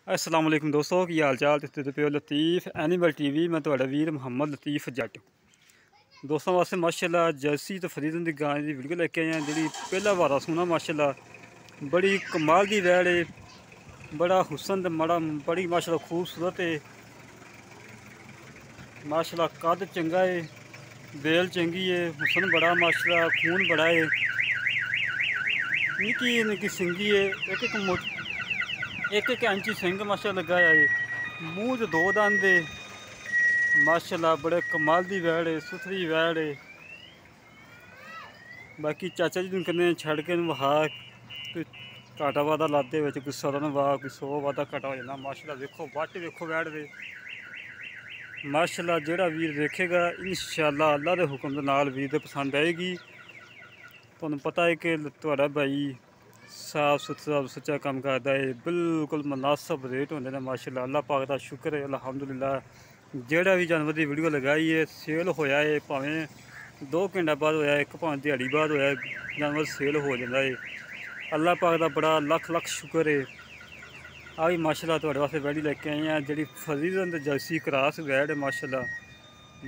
अस्सलाम वालेकुम दोस्तों, की हाल चाल? तुस पे लतीफ़ एनिमल टीवी। मैं तुहाड़ा वीर मुहम्मद लतीफ़ जट। दोस्तों वास्ते माशाल्लाह जर्सी तो फरीदन दी गाय दी वीडियो लेके आए हैं, जी पहला बारा सूना माशाल्लाह बड़ी कमाल दी वैड़ है। बड़ा हुसन ते बड़ी माशाल्लाह खूबसूरत है। माशाल्लाह कद चंगा है, बेल चंगी है, हुसन बड़ा माशाल्लाह, खून बड़ा है, निकी निकी सिंगी है, एक एक इंची सिंग माशाल्लाह लगाया है। मूँह च दो दंद है माशाल्लाह, बड़े कमाल दी वैड़ है, सुथरी वैड़ है। बाकी चाचा जी कन्नै छड़ के वहा कोई घाटा वादा लाते बिच कोई 17 वाह कोई 100 वादा घाटा हो जाना। माशाल्लाह देखो वट देखो वैड़ दे माशाल्लाह। जेड़ा वीर देखेगा इंशाअल्लाह अल्लाह के हुक्म दे नाल वीर दे पसंद आएगी। तुहानू पता है कि तुहाड़ा भाई साफ सुथरा सच्चा काम करता है, बिल्कुल मुनासिब रेट होंगे ने माशाल्लाह। अल्लाह पाक का शुक्र है अल्हम्दुलिल्लाह। जेड़ा भी जानवर की वीडियो लगाई है सेल होया है, भावें 2 घंटे बाद होया है, भावें दिहाड़ी बाद होया है, जानवर सेल हो जाता है। अल्लाह पाक का बड़ा लख लख शुक्र है। आ भी माशाल्लाह तुहाडे वास्ते वैड़ी लेके आए हैं, जी फरीदन जर्सी क्रॉस वैड़ है माशाल्लाह।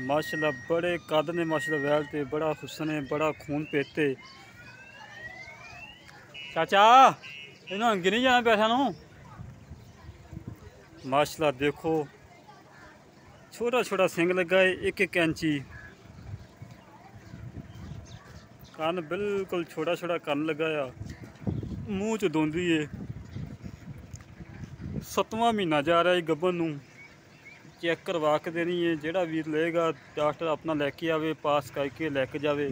माशाल्लाह बड़े कद ने माशाल्लाह वैड़ ते, बड़ा हुसन है, बड़ा खून पेते। चाचा इन्हों गिनी जाना पैसा नू माशाल्लाह। देखो छोटा छोटा सिंग लगा है, एक एक इंची कन, बिल्कुल छोटा छोटा कन लगाया, मूँह च दोंदी है। 7वां महीना जा रहा है गब्बन नू, चेक करवा के देनी है। जेड़ा वीर लेगा डॉक्टर अपना लैके आवे, पास करके लैके जावे।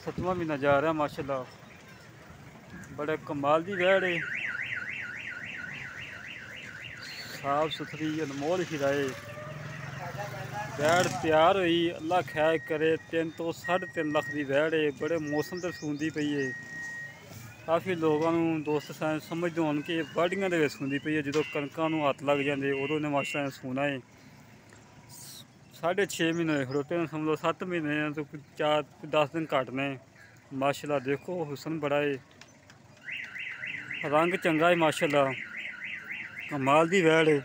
7वां महीना जा रहा है माशाल्लाह, बड़े कमाल दी वैड़ है, साफ सुथरी अनमोल हिराए वैड़ तैयार हुई। अल्लाह खैर करे 3 तो 3.5 लाख की वैड़ है, बड़े मौसम से सूंदी पई है। काफ़ी लोगों दोस्त समझते हो कि बाढ़ियां दे सूंदी पई है, जो कणकों नूं हत्थ लग जाते उदों ने माशाल्लाह सूना है। 6.5 महीने खड़ोते हैं, समझ लो 7 महीने तो 4-10 दिन घट ने माशाल्लाह। देखो हुसन बड़ा है, रंग चंगा है माशाल्लाह, कमाल दी वैड़ है।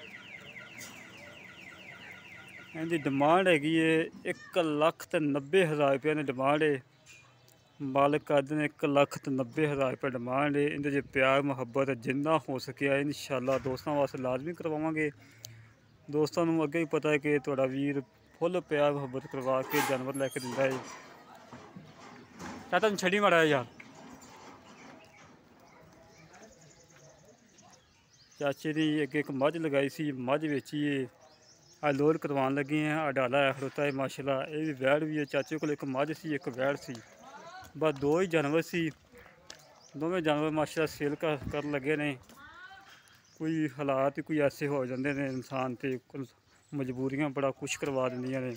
इनकी डिमांड हैगी है 1,90,000 रुपये की डिमांड है। मालिक कहते हैं 1,90,000 रुपये डिमांड है। इनके जो प्यार मुहब्बत जिन्ना हो सके इंशाअल्लाह दोस्तों वास्ते लाजमी करवावांगे। दोस्तों को अगे ही पता है कि तुहाडा वीर फुल प्यार मुहब्बत करवा के जानवर लैके दिंदा है। चाचा छड़ी माड़ा यार, चाचे की अगे एक मझ लगाई सी, मझ बेची है, आज लोड करवान लगे हैं। अडाला है खड़ोता है माशाल्लाह। ये भी वैड़ भी है, चाचे को एक मझ सी एक वैड़ सी, बस 2 ही जानवर सी। दोवें जानवर माशाल्लाह सेल कर लगे ने। कोई हालात कोई ऐसे हो जाते हैं इंसान ते मजबूरियां बड़ा कुछ करवा देंदियां ने।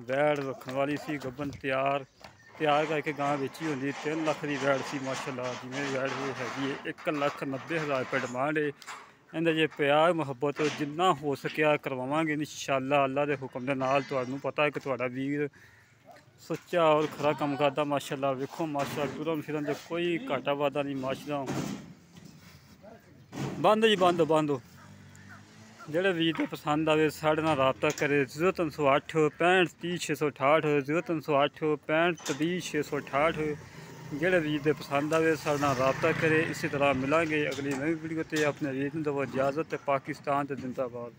वैड़ रखने वाली सी, गब्बन तैयार करके गां बेची होंगी। 3 लाख की वैड़ सी माशाल्लाह। जिमें वैड़ हैगी है 1,90,000 रुपये डिमांड है। इनका जो प्यार मुहब्बत जिन्ना हो सकिया करवावांगे इंशाअल्लाह अल्लाह के हुक्म के नाल। तुहानू पता है कि तुहाडा वीर सच्चा और खरा काम करता माशाल्लाह। वेखो माशाल्लाह टुरन फिरन जो कोई घाटा वादा नहीं माशाल्लाह। बंद जी बंद हो। जेड़े वीर को पसंद आवे साढ़े नाल रबता करे 0308 65 30 668 0308 65 30 668। जेड़े वीर को पसंद आवे साढ़े नाल रबता करे। इसी तरह मिलांगे अगली नई वीडियो ते। अपने वीर नूं दवो इजाज़त। पाकिस्तान ते जिंदाबाद।